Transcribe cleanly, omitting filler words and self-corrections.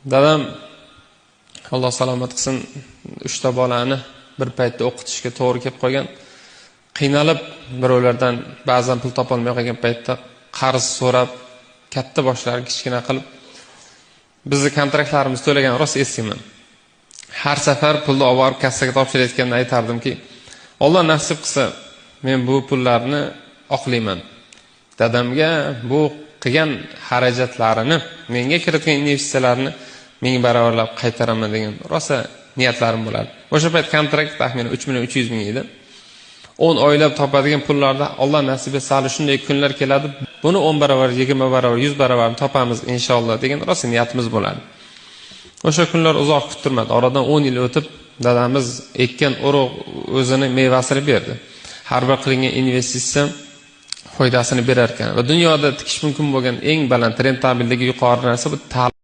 Dadam Alloh salomat qilsin, 3 ta bolani bir paytda o'qitishga to'g'ri kelib qolgan. Qiynalib birovlardan ba'zan pul topa olmay qolgan paytda qarz so'rab, katta boshlar kichkina qilib bizni kontraktlarimiz to'lagan rost eslayman. Har safar pulni olib borib kassaga topshirayotganda aytardimki, Alloh nasib qilsa, men bu pullarni oqlayman. Dadamga bu qilgan xarajatlarini, menga kiritgan investitsiyalarni ming baravarlab qaytaraman degan rosa niyatlarim bo'lardi. O'sha payt kontrakt taxminan 3.300.000 edi. 10 oylab topadigan pullarda Alloh nasib etsa hali shunday kunlar keladi. Buni 10 baravar, 20 baravar, 100 baravar topamiz inshaalloh degan rosa niyatimiz bo'lardi. O'sha kunlar uzoq kuttirmadi. Oradan 10 yil o'tib dadamiz ekkan urug' o'zini mevasini berdi. Har bir qilingan investitsiya foydasini berar ekan. Va dunyoda tikish mumkin bo'lgan eng baland rentabelligi yuqori narsa bu ta'lim.